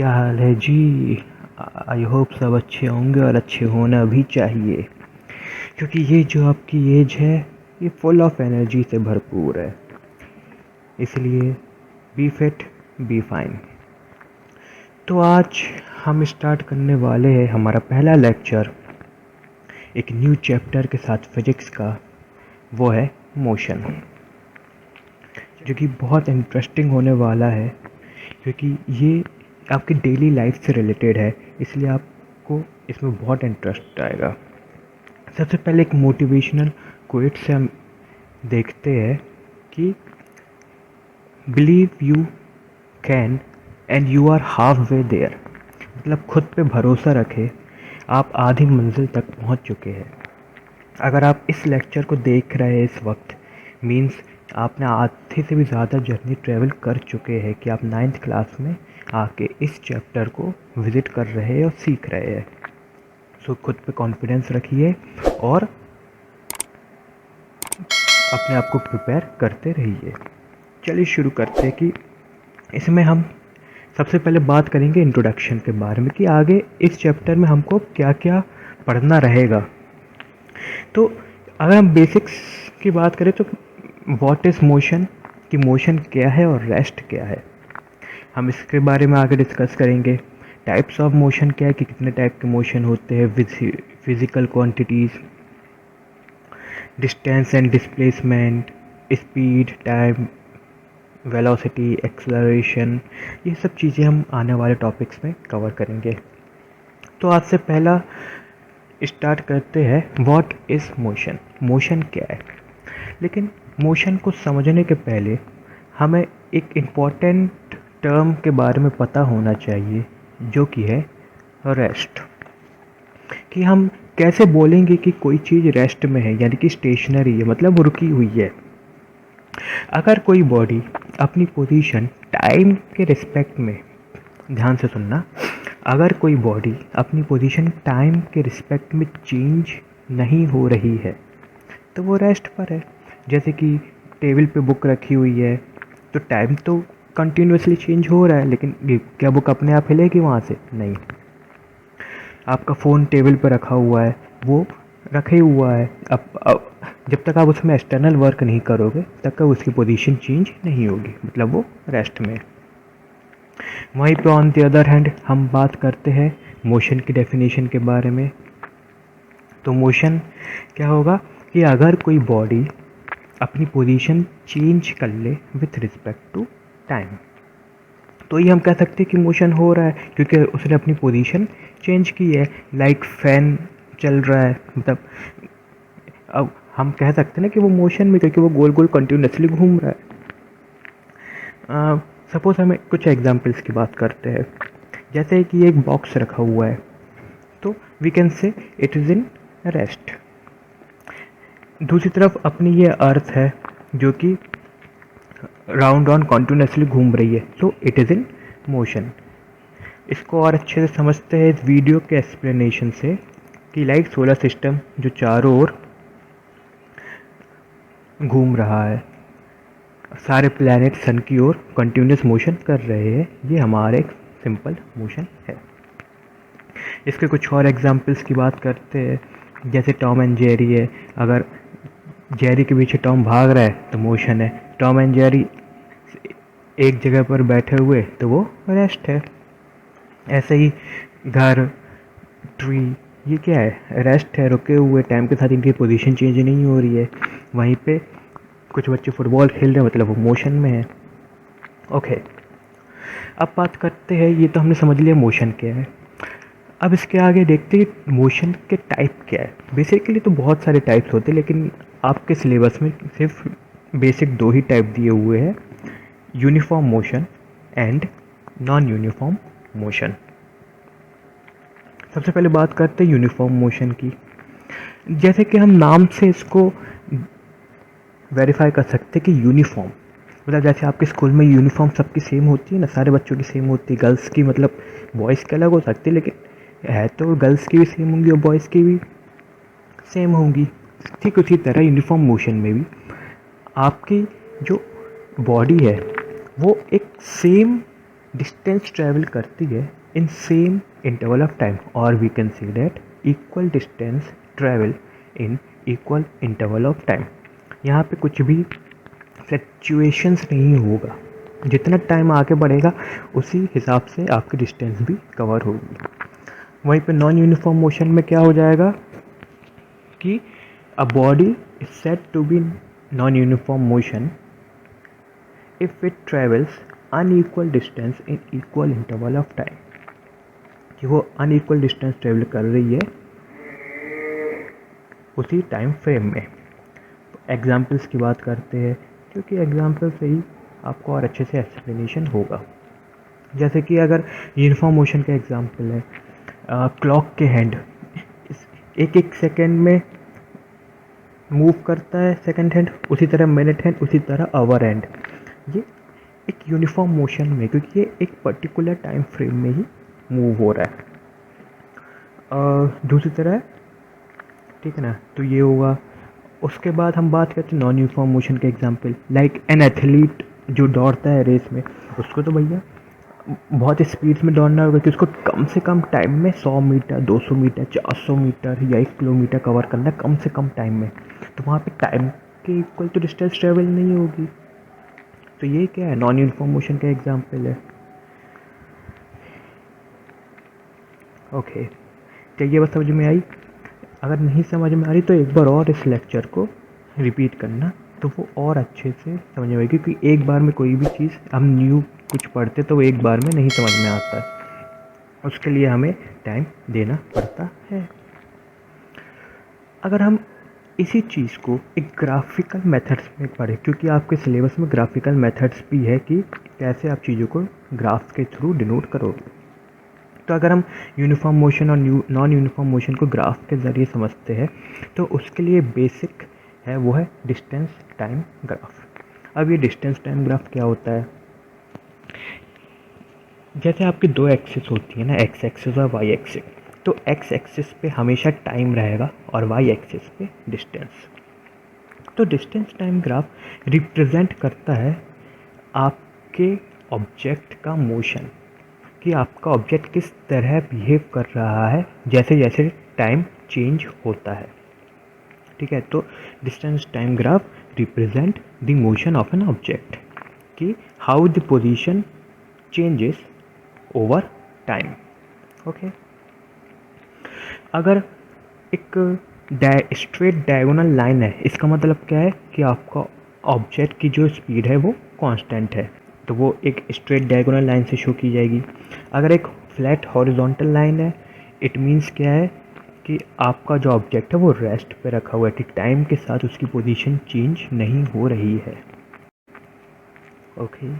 क्या हाल है जी। I hope सब अच्छे होंगे और अच्छे होना भी चाहिए, क्योंकि ये जो आपकी एज है ये फुल ऑफ एनर्जी से भरपूर है। इसलिए बी फिट, बी फाइन। तो आज हम स्टार्ट करने वाले हैं हमारा पहला लेक्चर एक न्यू चैप्टर के साथ फिजिक्स का। वो है मोशन, जो कि बहुत इंटरेस्टिंग होने वाला है, क्योंकि ये आपकी डेली लाइफ से रिलेटेड है। इसलिए आपको इसमें बहुत इंटरेस्ट आएगा। सबसे पहले एक मोटिवेशनल कोट से हम देखते हैं कि believe you can and you are half way there. मतलब खुद पे भरोसा रखें, आप आधी मंजिल तक पहुंच चुके हैं। अगर आप इस लेक्चर को देख रहे हैं इस वक्त, मीन्स आपने आधे से भी ज़्यादा जर्नी ट्रैवल कर चुके हैं कि आप 9th क्लास में आके इस चैप्टर को विज़िट कर रहे हैं और सीख रहे हैं। सो खुद पे कॉन्फिडेंस रखिए और अपने आप को प्रिपेयर करते रहिए। चलिए शुरू करते हैं कि इसमें हम सबसे पहले बात करेंगे इंट्रोडक्शन के बारे में, कि आगे इस चैप्टर में हमको क्या क्या पढ़ना रहेगा। तो अगर हम बेसिक्स की बात करें तो व्हाट इज़ मोशन, कि मोशन क्या है और रेस्ट क्या है, हम इसके बारे में आगे डिस्कस करेंगे। टाइप्स ऑफ मोशन क्या है, कि कितने टाइप के मोशन होते हैं, physical quantities, distance and displacement, speed, time, velocity, acceleration, ये सब चीज़ें हम आने वाले टॉपिक्स में कवर करेंगे। तो आज से पहला स्टार्ट करते हैं, व्हाट इज़ मोशन। मोशन क्या है। लेकिन मोशन को समझने के पहले हमें एक इम्पॉर्टेंट टर्म के बारे में पता होना चाहिए, जो कि है रेस्ट। कि हम कैसे बोलेंगे कि कोई चीज़ रेस्ट में है, यानी कि स्टेशनरी है, मतलब वो रुकी हुई है। अगर कोई बॉडी अपनी पोजीशन टाइम के रिस्पेक्ट में, ध्यान से सुनना, अगर कोई बॉडी अपनी पोजीशन टाइम के रिस्पेक्ट में चेंज नहीं हो रही है तो वो रेस्ट पर है। जैसे कि टेबल पे बुक रखी हुई है तो टाइम तो कंटिन्यूसली चेंज हो रहा है, लेकिन क्या बुक अपने आप हिलेगी वहाँ से? नहीं। आपका फ़ोन टेबल पर रखा हुआ है, वो रखे हुआ है। अब जब तक आप उसमें एक्सटर्नल वर्क नहीं करोगे तब तक उसकी पोजीशन चेंज नहीं होगी, मतलब वो रेस्ट में। वहीं पे ऑन द अदर हैंड हम बात करते हैं मोशन की डेफिनेशन के बारे में। तो मोशन क्या होगा कि अगर कोई बॉडी अपनी पोजीशन चेंज कर ले विथ रिस्पेक्ट टू टाइम, तो ये हम कह सकते हैं कि मोशन हो रहा है, क्योंकि उसने अपनी पोजीशन चेंज की है। लाइक फैन चल रहा है, मतलब अब हम कह सकते हैं ना कि वो मोशन में, क्योंकि वो गोल गोल कंटिन्यूसली घूम रहा है। सपोज हमें कुछ एग्जांपल्स की बात करते हैं। जैसे कि एक बॉक्स रखा हुआ है, तो we can say it is in rest. दूसरी तरफ अपनी ये अर्थ है जो कि राउंड राउंड कॉन्टिन्यूसली घूम रही है, तो इट इज़ इन मोशन। इसको और अच्छे से समझते हैं इस वीडियो के एक्सप्लेनेशन से, कि लाइक सोलर सिस्टम जो चारों ओर घूम रहा है, सारे प्लैनेट सन की ओर कंटिन्यूस मोशन कर रहे हैं, ये हमारा एक सिंपल मोशन है। इसके कुछ और एग्जांपल्स की बात करते हैं, जैसे टॉम एंड जेरी है। अगर जेरी के पीछे टॉम भाग रहा है तो मोशन है। टॉम एंड जेरी एक जगह पर बैठे हुए तो वो रेस्ट है। ऐसे ही घर, ट्री, ये क्या है? रेस्ट है, रुके हुए, टाइम के साथ इनकी पोजीशन चेंज नहीं हो रही है। वहीं पे कुछ बच्चे फुटबॉल खेल रहे हैं, मतलब वो मोशन में है। ओके, अब बात करते हैं, ये तो हमने समझ लिया मोशन क्या है। अब इसके आगे देखते हैं मोशन के टाइप क्या है। बेसिकली तो बहुत सारे टाइप्स होते हैं, लेकिन आपके सिलेबस में सिर्फ बेसिक 2 ही टाइप दिए हुए हैं, uniform motion and non uniform motion. सबसे पहले बात करते हैं यूनिफॉर्म मोशन की। जैसे कि हम नाम से इसको वेरीफाई कर सकते हैं कि यूनिफॉर्म, मतलब जैसे आपके स्कूल में यूनिफॉर्म सबकी सेम होती है ना, सारे बच्चों की सेम होती है। गर्ल्स की मतलब बॉयज़ की अलग हो सकती है, लेकिन है तो गर्ल्स की भी सेम होंगी और बॉयज़ की भी सेम होंगी। ठीक उसी तरह यूनिफॉर्म मोशन में भी आपकी जो बॉडी है वो एक सेम डिस्टेंस ट्रैवल करती है in same interval of time, और we can see that equal distance travel in equal interval of time. यहाँ पे कुछ भी फ्लक्चुएशंस नहीं होगा, जितना टाइम आगे बढ़ेगा उसी हिसाब से आपकी डिस्टेंस भी कवर होगी। वहीं पे नॉन यूनिफॉर्म मोशन में क्या हो जाएगा कि a body is said to be non uniform motion if it travels unequal distance in equal interval of time, कि वो अनइक्वल डिस्टेंस ट्रेवल कर रही है उसी टाइम फ्रेम में। एग्जाम्पल्स की बात करते हैं, क्योंकि एग्जाम्पल से ही आपको और अच्छे से एक्सप्लेनेशन होगा। जैसे कि अगर यूनिफॉर्म मोशन का एग्जाम्पल है, क्लॉक के हैंड एक एक सेकेंड में मूव करता है सेकेंड हैंड, उसी तरह मिनट हैंड, उसी तरह आवर हैंड। ये एक यूनिफॉर्म मोशन में, क्योंकि ये एक पर्टिकुलर टाइम फ्रेम में ही मूव हो रहा है। दूसरी तरह, ठीक है ना, तो ये होगा। उसके बाद हम बात करते हैं नॉन यूनिफॉर्म मोशन के एग्जाम्पल, लाइक एन एथलीट जो दौड़ता है रेस में, उसको तो भैया बहुत स्पीड में दौड़ना होगा कि उसको कम से कम टाइम में 100 मीटर, 200 मीटर, 400 मीटर या 1 किलोमीटर कवर करना है कम से कम टाइम में। तो वहाँ पे टाइम के इक्वल तो डिस्टेंस ट्रेवल नहीं होगी। तो ये क्या है, नॉन यूनिफॉर्म मोशन का एग्जाम्पल है। ओके, क्या ये बात समझ में आई? अगर नहीं समझ में आ रही तो एक बार और इस लेक्चर को रिपीट करना, तो वो और अच्छे से समझ में आएगी। क्योंकि एक बार में कोई भी चीज़ हम न्यू कुछ पढ़ते तो वो एक बार में नहीं समझ में आता है, उसके लिए हमें टाइम देना पड़ता है। अगर हम इसी चीज़ को एक ग्राफिकल मेथड्स में पढ़ें, क्योंकि आपके सिलेबस में ग्राफिकल मेथड्स भी है कि कैसे आप चीज़ों को ग्राफ्स के थ्रू डिनोट करोगे। तो अगर हम यूनिफॉर्म मोशन और नॉन यूनिफॉर्म मोशन को ग्राफ के ज़रिए समझते हैं, तो उसके लिए बेसिक है वो है डिस्टेंस टाइम ग्राफ। अब ये डिस्टेंस टाइम ग्राफ क्या होता है? जैसे आपकी दो एक्सिस होती है ना, एक्स एक्सिस और वाई एक्सिस, तो एक्स एक्सिस पे हमेशा टाइम रहेगा और वाई एक्सिस पे डिस्टेंस। तो डिस्टेंस टाइम ग्राफ रिप्रेजेंट करता है आपके ऑब्जेक्ट का मोशन, कि आपका ऑब्जेक्ट किस तरह बिहेव कर रहा है जैसे जैसे टाइम चेंज होता है। ठीक है, तो distance time graph represent the motion of an object, कि how the position changes over time. Okay, अगर एक स्ट्रेट डायगोनल लाइन है, इसका मतलब क्या है कि आपका ऑब्जेक्ट की जो स्पीड है वो कांस्टेंट है, तो वो एक स्ट्रेट डायगोनल लाइन से शो की जाएगी। अगर एक फ्लैट हॉरिजॉन्टल लाइन है, इट मीन्स क्या है कि आपका जो ऑब्जेक्ट है वो रेस्ट पे रखा हुआ है, कि टाइम के साथ उसकी पोजीशन चेंज नहीं हो रही है। ओके,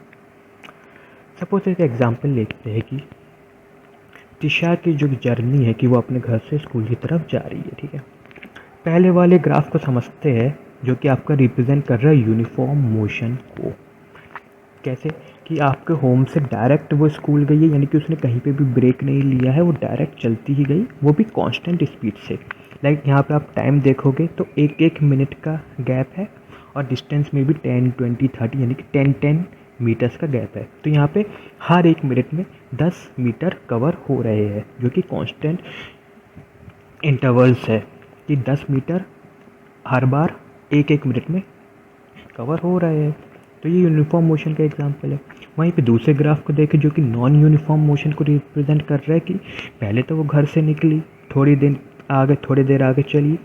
सपोज एक एग्जांपल लेते हैं कि तिशा की जो जर्नी है कि वो अपने घर से स्कूल की तरफ जा रही है। ठीक है, पहले वाले ग्राफ को समझते हैं, जो कि आपका रिप्रेजेंट कर रहा है यूनिफॉर्म मोशन को। कैसे कि आपके होम से डायरेक्ट वो स्कूल गई है, यानी कि उसने कहीं पे भी ब्रेक नहीं लिया है, वो डायरेक्ट चलती ही गई, वो भी कांस्टेंट स्पीड से। लाइक यहाँ पे आप टाइम देखोगे तो एक एक मिनट का गैप है, और डिस्टेंस में भी 10, 20, 30 यानी कि 10 मीटर्स का गैप है। तो यहाँ पे हर एक मिनट में 10 मीटर कवर हो रहे हैं, जो कि कांस्टेंट इंटरवल्स है, कि 10 मीटर हर बार एक एक मिनट में कवर हो रहे हैं। तो ये यूनिफॉर्म मोशन का एग्जांपल है। वहीं पे दूसरे ग्राफ को देखें, जो कि नॉन यूनिफॉर्म मोशन को रिप्रेजेंट कर रहा है, कि पहले तो वो घर से निकली, थोड़ी देर आगे चली,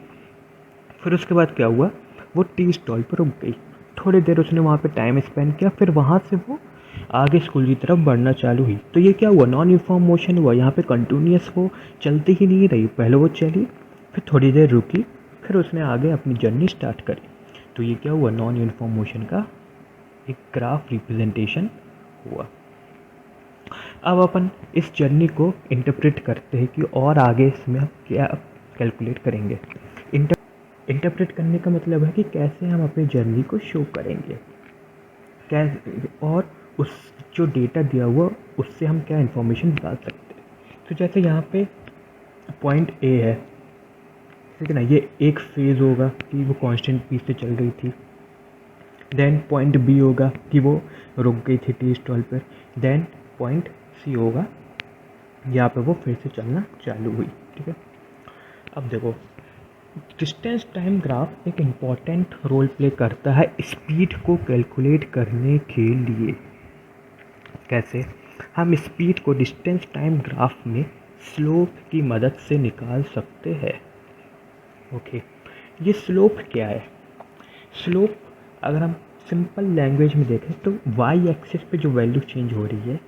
फिर उसके बाद क्या हुआ, वो टी स्टॉल पर रुक गई, थोड़ी देर उसने वहाँ पे टाइम स्पेंड किया, फिर वहाँ से वो आगे स्कूल की तरफ बढ़ना चालू हुई। तो ये क्या हुआ, नॉन यूनिफॉर्म मोशन हुआ। यहाँ पे कंटिन्यूस वो चलती ही नहीं रही, पहले वो चली, फिर थोड़ी देर रुकी, फिर उसने आगे अपनी जर्नी स्टार्ट करी। तो ये क्या हुआ, नॉन यूनिफॉर्म मोशन का एक ग्राफ रिप्रेजेंटेशन हुआ। अब अपन इस जर्नी को इंटरप्रेट करते हैं कि और आगे इसमें हम क्या कैलकुलेट करेंगे। इंटरप्रेट करने का मतलब है कि कैसे हम अपनी जर्नी को शो करेंगे, कैसे, और उस जो डेटा दिया हुआ उससे हम क्या इन्फॉर्मेशन निकाल सकते हैं। तो जैसे यहाँ पे पॉइंट ए है, ठीक है ना, ये एक फेज़ होगा कि वो कांस्टेंट स्पीड से चल रही थी। देन पॉइंट बी होगा कि वो रुक गई थी टी स्टॉल पर। देन पॉइंट सी होगा, यहाँ पे वो फिर से चलना चालू हुई। ठीक है, अब देखो डिस्टेंस टाइम ग्राफ एक इम्पॉर्टेंट रोल प्ले करता है स्पीड को कैलकुलेट करने के लिए। कैसे? हम स्पीड को डिस्टेंस टाइम ग्राफ में स्लोप की मदद से निकाल सकते हैं। ओके, ये स्लोप क्या है? स्लोप अगर हम सिंपल लैंग्वेज में देखें तो वाई एक्सिस पे जो वैल्यू चेंज हो रही है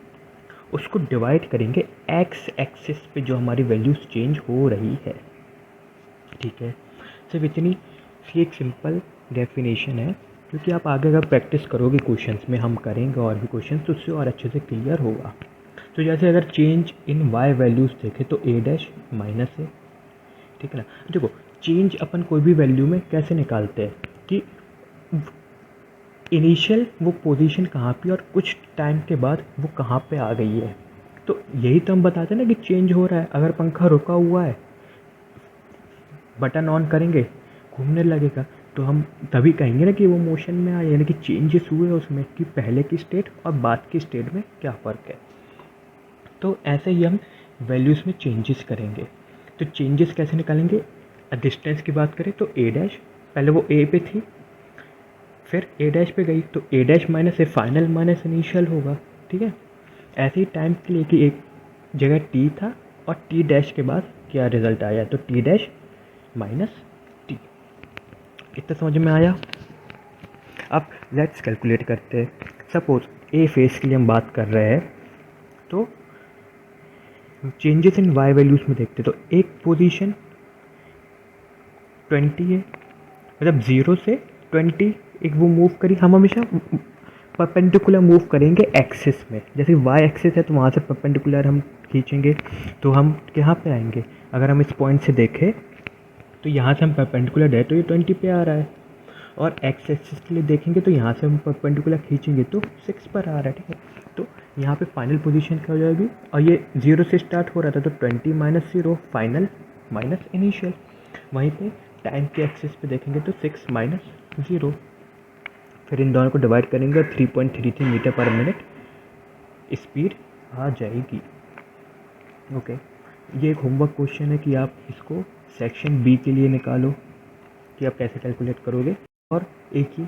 उसको डिवाइड करेंगे एक्स एक्सिस पे जो हमारी वैल्यूज चेंज हो रही है। ठीक है, सिर्फ इतनी सी एक सिंपल डेफिनेशन है, क्योंकि आप आगे अगर प्रैक्टिस करोगे क्वेश्चंस में, हम करेंगे और भी क्वेश्चंस, तो उससे और अच्छे से क्लियर होगा। तो जैसे अगर चेंज इन वाई वैल्यूज़ देखें तो ए डैश माइनस है। ठीक है ना, देखो चेंज अपन कोई भी वैल्यू में कैसे निकालते हैं कि इनिशियल वो पोजीशन कहाँ पे और कुछ टाइम के बाद वो कहाँ पे आ गई है। तो यही तो हम बताते हैं ना कि चेंज हो रहा है। अगर पंखा रुका हुआ है, बटन ऑन करेंगे घूमने लगेगा, तो हम तभी कहेंगे ना कि वो मोशन में आए, यानी कि चेंजेस हुए उसमें, कि पहले की स्टेट और बाद की स्टेट में क्या फ़र्क है। तो ऐसे ही हम वैल्यूज़ में चेंजेस करेंगे। तो चेंजेस कैसे निकालेंगे? डिस्टेंस की बात करें तो ए डैश, पहले वो ए पे थी फिर ए डैश पे गई, तो A dash minus A final minus initial होगा। ठीक है, ऐसे ही टाइम के लिए कि एक जगह टी था और टी डैश के बाद क्या रिजल्ट आया, तो टी डैश माइनस टी। इतना समझ में आया? अब लेट्स कैलकुलेट करते हैं। सपोज ए फेस के लिए हम बात कर रहे हैं, तो चेंजेस इन वाई वैल्यूज़ में देखते हैं। तो एक पोजीशन 20 है, मतलब 0 से 20 एक वो मूव करी। हम हमेशा परपेंडिकुलर मूव करेंगे एक्सिस में। जैसे वाई एक्सिस है तो वहाँ से परपेंडिकुलर हम खींचेंगे, तो हम कहाँ पे आएंगे? अगर हम इस पॉइंट से देखें तो यहाँ से हम परपेंडिकुलर है तो ये 20 पे आ रहा है, और एक्स एक्सिस के लिए देखेंगे तो यहाँ से हम परपेंडिकुलर खींचेंगे तो 6 पर आ रहा है। ठीक है, तो यहाँ पे फाइनल पोजीशन क्या हो जाएगी, और ये 0 से स्टार्ट हो रहा था तो 20 माइनस 0 फाइनल माइनस इनिशियल। वहीं पे टाइम के एक्सिस पे देखेंगे तो 6 माइनस 0, फिर इन दोनों को डिवाइड करेंगे 3.33 मीटर पर मिनट स्पीड आ जाएगी। ओके, ये एक होमवर्क क्वेश्चन है कि आप इसको सेक्शन बी के लिए निकालो कि आप कैसे कैलकुलेट करोगे, और एक ही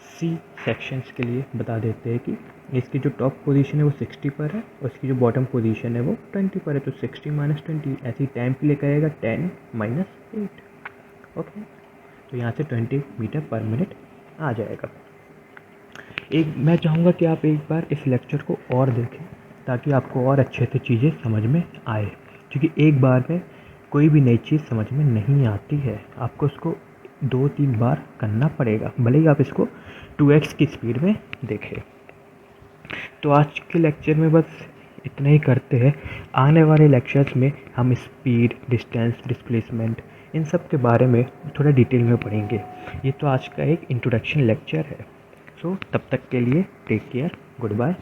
सी सेक्शंस के लिए बता देते हैं कि इसकी जो टॉप पोजीशन है वो 60 पर है और इसकी जो बॉटम पोजीशन है वो 20 पर है, तो 60 माइनस 20 ऐसे ही टाइम के लिए करेगा 10 माइनस 8। ओके, तो यहाँ से 20 मीटर पर मिनट आ जाएगा। एक मैं चाहूँगा कि आप एक बार इस लेक्चर को और देखें ताकि आपको और अच्छे से चीज़ें समझ में आए, क्योंकि एक बार में कोई भी नई चीज़ समझ में नहीं आती है, आपको उसको 2-3 बार करना पड़ेगा, भले ही आप इसको 2x की स्पीड में देखें। तो आज के लेक्चर में बस इतना ही करते हैं। आने वाले लेक्चर्स में हम स्पीड, डिस्टेंस, डिस्प्लेसमेंट, इन सब के बारे में थोड़ा डिटेल में पढ़ेंगे। ये तो आज का एक इंट्रोडक्शन लेक्चर है। सो तब तक के लिए टेक केयर, गुड बाय।